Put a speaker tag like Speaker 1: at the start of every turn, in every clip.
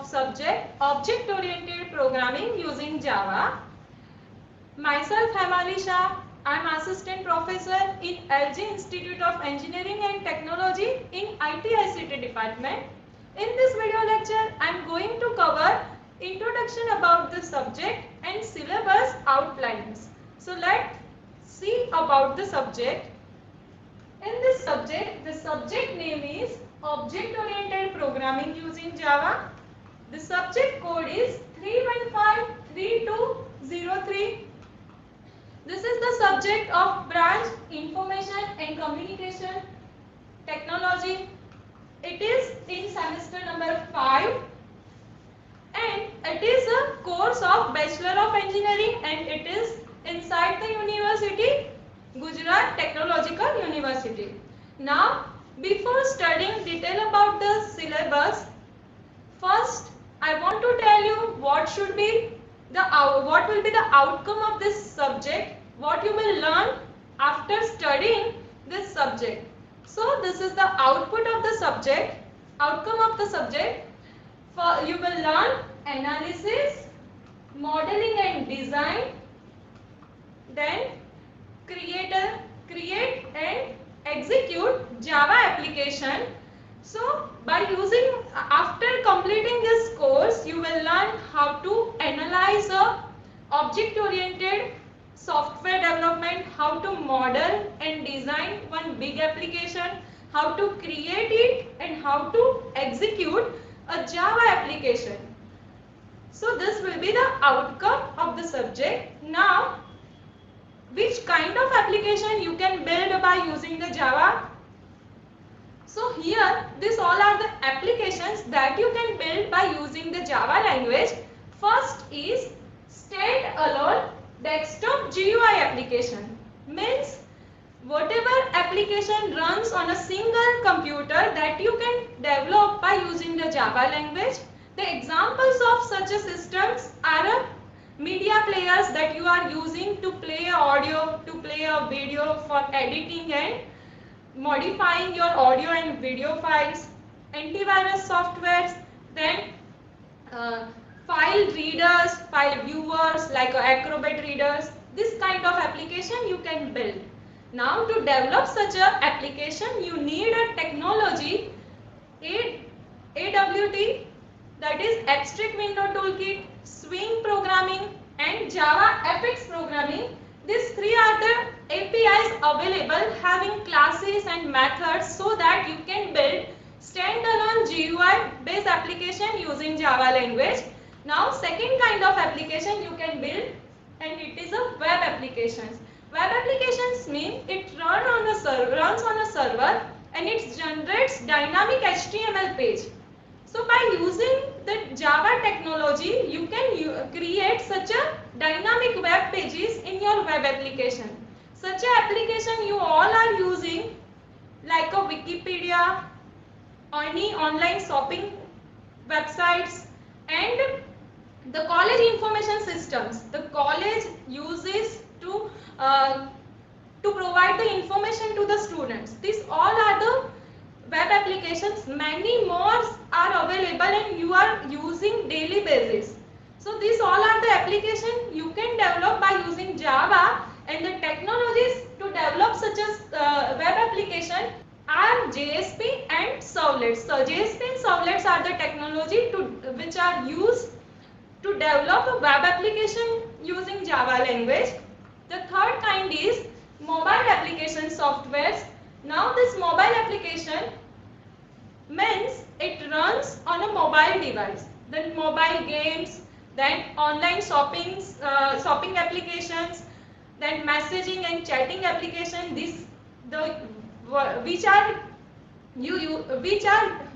Speaker 1: subject Object Oriented Programming using Java. Myself, Alisha. I am Assistant Professor in LG Institute of Engineering and Technology in IT/ICT Department. In this video lecture, I am going to cover introduction about the subject and syllabus outlines. So let's see about the subject. In this subject, the subject name is Object Oriented Programming using Java. The subject code is 3153203. This is the subject of branch Information and Communication Technology. It is in semester number 5 and it is a course of Bachelor of Engineering and it is inside the university Gujarat Technological University. Now, before studying detail about the syllabus, first I want to tell you what will be the outcome of this subject, what you will learn after studying this subject. So this is the output of the subject, outcome of the subject. You will learn analysis, modeling and design, then create and execute Java application. So after completing this course, you will learn how to analyze a object oriented software development, how to model and design one big application, how to create it and how to execute a Java application. So this will be the outcome of the subject. Now, which kind of application you can build by using the Java? So here, these all are the applications that you can build by using the Java language. First is standalone desktop GUI application. Means whatever application runs on a single computer that you can develop by using the Java language. The examples of such a systems are media players that you are using to play audio, to play a video for editing and modifying your audio and video files, antivirus softwares, then file readers, file viewers like Acrobat readers. This kind of application you can build. Now to develop such a application you need a technology AWT, that is Abstract Window Toolkit, Swing Programming and Java Apex Programming. These three are the APIs available having classes and methods so that you can build standalone GUI based application using Java language. Now second kind of application you can build and it is a web applications. Web applications mean it runs on a server and it generates dynamic HTML page. So by using the Java technology, you can create such a dynamic web pages in your web application. Such an application you all are using like a Wikipedia, any online shopping websites and the college information systems. The college uses to provide the information to the students. These all are the web applications. Many more are available and you are using daily basis. So these all are the applications you can develop by using Java, and the technologies to develop such a web application are JSP and servlets. So JSP and servlets are the technology which are used to develop a web application using Java language. The third kind is mobile application softwares. Now this mobile application means it runs on a mobile device. Then mobile games, then online shopping applications, then messaging and chatting application. Which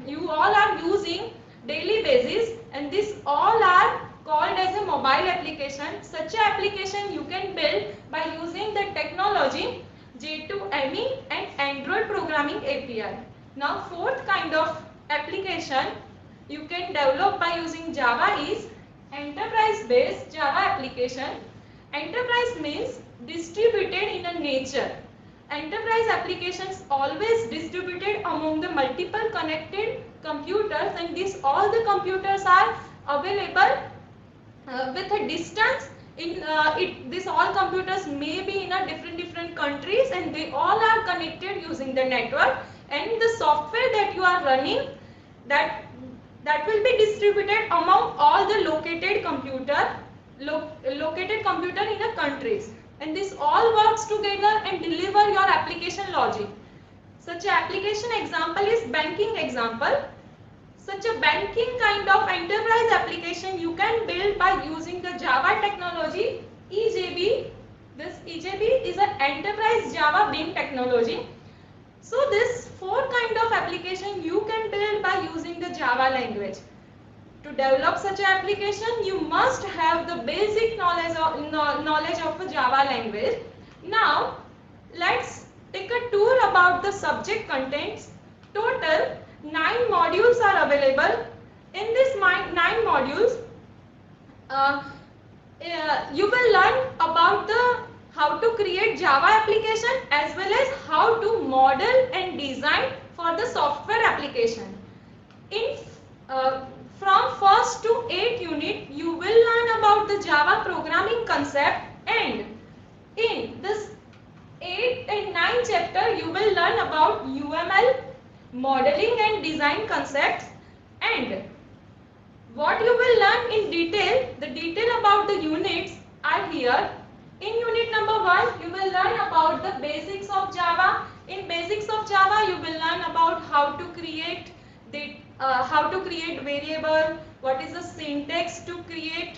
Speaker 1: you all are using daily basis, and these all are called as a mobile application. Such an application you can build by using the technology J2ME and Android Programming API. Now fourth kind of application you can develop by using Java is enterprise based Java application. Enterprise means distributed in a nature. Enterprise applications always distributed among the multiple connected computers, and these all the computers are available with a distance in these all computers may be in a different countries, and they all are connected using the network, and the software that you are running, that will be distributed among all the located computer in a countries, and this all works together and deliver your application logic. Such an application example is banking example. Such a banking kind of enterprise application you can build by using the Java technology EJB. This EJB is an enterprise Java Bean technology. So this four kind of application you can build by using the Java language. To develop such an application, you must have the basic knowledge of a Java language. Now, let's take a tour about the subject contents. Total 9 modules are available. In these 9 modules, you will learn about how to create Java application as well as how to model and design for the software application. From 1st to 8th unit, you will learn about the Java programming concept, and in this 8th and 9th chapter, you will learn about UML, modeling and design concepts, and what you will learn in detail, the detail about the units are here. In unit number 1, you will learn about the basics of Java. In basics of Java, you will learn about how to create variable, what is the syntax to create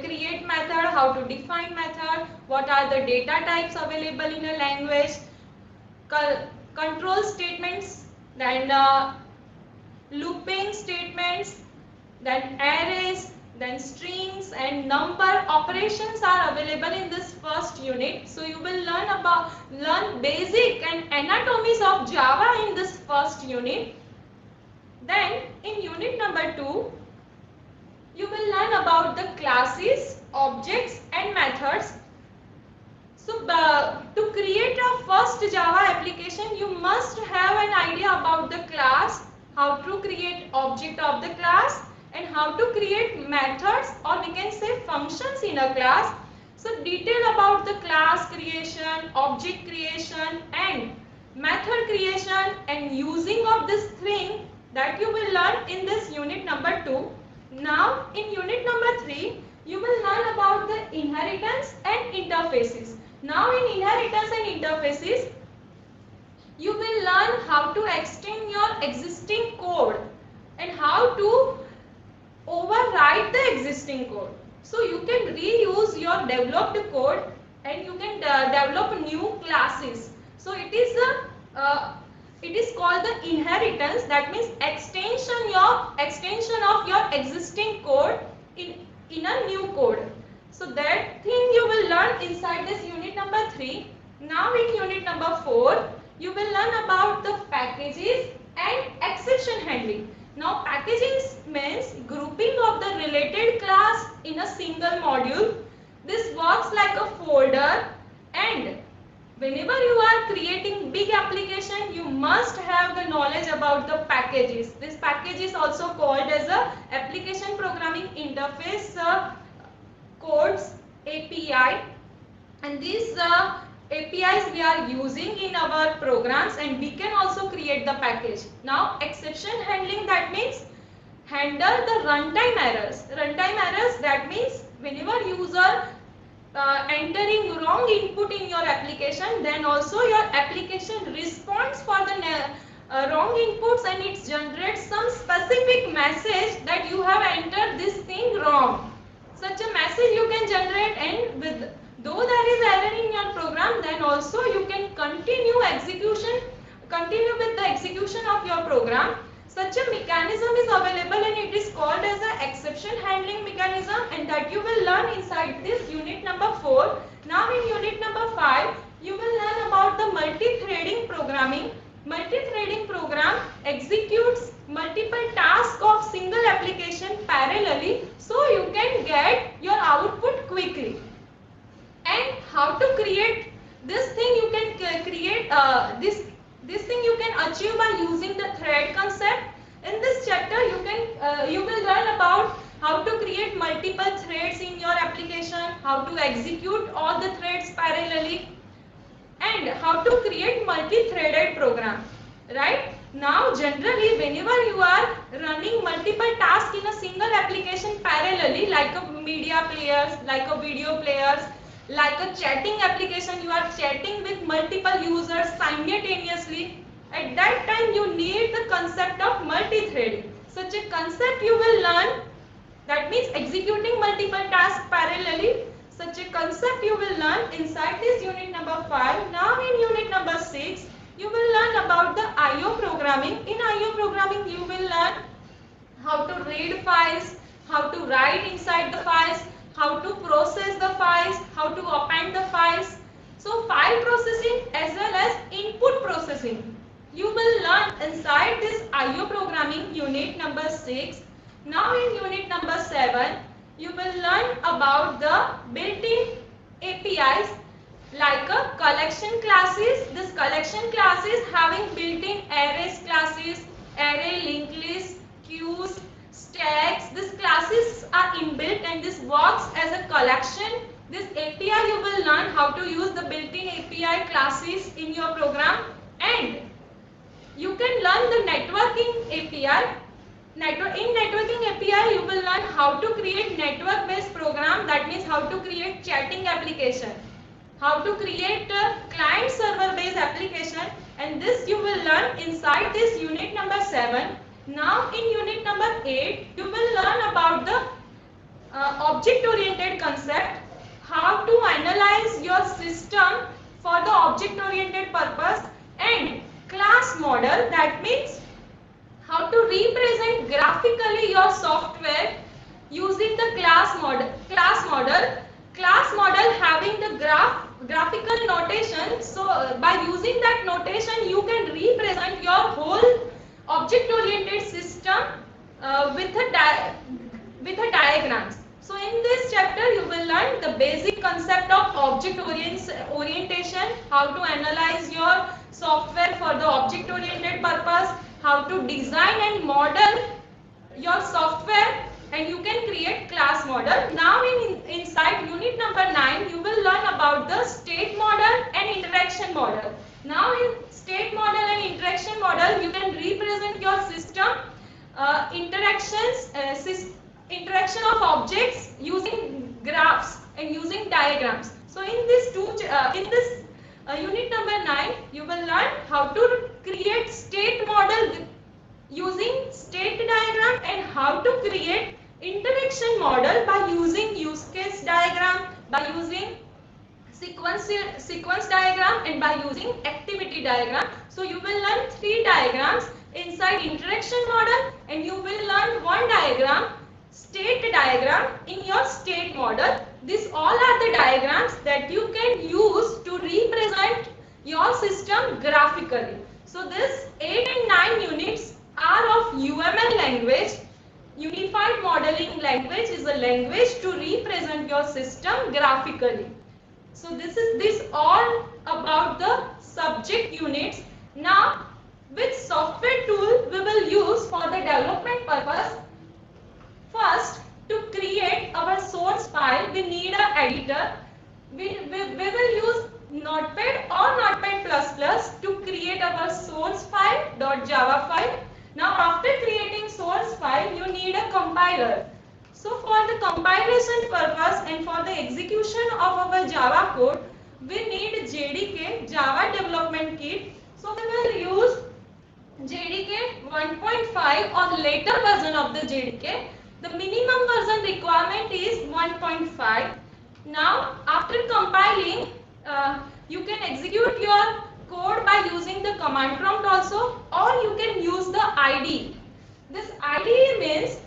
Speaker 1: create method, how to define method, what are the data types available in a language, control statements, then looping statements, then arrays, then strings and number operations are available in this first unit. So you will learn basic and anatomies of Java in this first unit. Then in unit number 2, you will learn about the classes, objects and methods. So to create a first Java application, you must have an idea about the class, how to create object of the class, and how to create methods, or we can say functions in a class. So detail about the class creation, object creation and method creation and using of this thing, that you will learn in this unit number 2. Now in unit number 3, you will learn about the inheritance and interfaces. Now in inheritance and interfaces, you will learn how to extend your existing code and how to override the existing code. So you can reuse your developed code and you can develop new classes. So it is called the inheritance. That means extension of your existing code in a new code. So that thing you will learn inside this unit number 3. Now in unit number 4, you will learn about the packages and exception handling. Now packages means grouping of the related class in a single module. This works like a folder, and whenever you are creating big application, you must have the knowledge about the packages. This package is also called as a application programming interface codes API, and these APIs we are using in our programs, and we can also create the package. Now exception handling, that means handle the runtime errors. Runtime errors, that means whenever user entering wrong input in your application, then also your application responds for the wrong inputs, and it generates some specific message that you have entered this thing wrong. Such a message you can generate, and though there is error in your program, then also you can continue with the execution of your program. Such a mechanism is available, and it is called as an exception handling mechanism, and that you will learn inside this unit number 4. Now in unit number 5, you will learn about the multi-threading programming. Multi-threading program executes multiple tasks of single application parallelly, so you can get your output quickly. And how to create this thing, you can create This thing you can achieve by using the thread concept. In this chapter, you will learn about how to create multiple threads in your application, how to execute all the threads parallelly, and how to create multi-threaded program. Right? Now, generally, whenever you are running multiple tasks in a single application parallelly, like a media players, like a video players, like a chatting application, you are chatting with multiple users simultaneously. At that time, you need the concept of multi-threading. Such a concept you will learn, that means executing multiple tasks parallelly. Such a concept you will learn inside this unit number 5. Now in unit number 6, you will learn about the IO programming. In IO programming, you will learn how to read files, how to write inside the files, how to process the files, how to append the files. So file processing as well as input processing, you will learn inside this IO programming unit number 6. Now in unit number 7, you will learn about the built-in APIs like a collection classes. This collection classes having built-in arrays classes, array linked list, queues, stacks. These classes are inbuilt and this works as a collection. This API you will learn how to use the built-in API classes in your program, and you can learn the networking API. In networking API, you will learn how to create network-based program. That means how to create chatting application, how to create a client server-based application, and this you will learn inside this unit number 7. Now in unit number 8, you will learn about the object-oriented concept, how to analyze your system for the object-oriented purpose, and class model. That means how to represent graphically your software using the class model. Class model having the graphical notation. So by using that notation, you can represent your whole object-oriented system with a diagrams. So in this chapter, you will learn the basic concept of object orientation, how to analyze your software for the object-oriented purpose, how to design and model your software, and you can create class model. Now inside unit number 9, you will learn about the state model and interaction model. Now in state model and interaction model, you can represent your system interaction of objects using graphs and using diagrams. So in this unit number 9, you will learn how to create state model using state diagram, and how to create interaction model by using use case diagram, by using sequence diagram, and by using activity diagram. So you will learn 3 diagrams inside interaction model, and you will learn 1 diagram, state diagram, in your state model. These all are the diagrams that you can use to represent your system graphically. So this 8 and 9 units are of UML language. Unified Modeling Language is a language to represent your system graphically. So this all about the subject units. Now, which software tool we will use for the development purpose? First, to create our source file, we need an editor. We will use Notepad or Notepad++ to create our source file, .java file. Now after creating source file, you need a compiler. So for the compilation purpose and for the execution of our Java code, we need JDK, Java Development Kit. So we will use JDK 1.5 or later version of the JDK. The minimum version requirement is 1.5. Now after compiling, you can execute your code by using the command prompt also, or you can use the IDE. This IDE means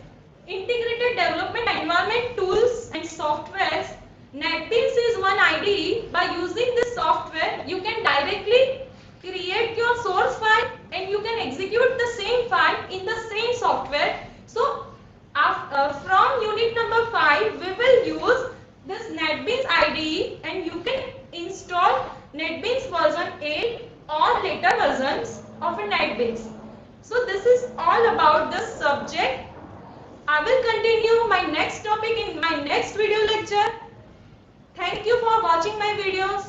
Speaker 1: Integrated Development Environment Tools and Softwares. NetBeans is one IDE. By using this software, you can directly create your source file and you can execute the same file in the same software. So from unit number 5, we will use this NetBeans IDE, and you can install NetBeans version 8 or later versions of a night base. So this is all about the subject. I will continue my next topic in my next video lecture. Thank you for watching my videos.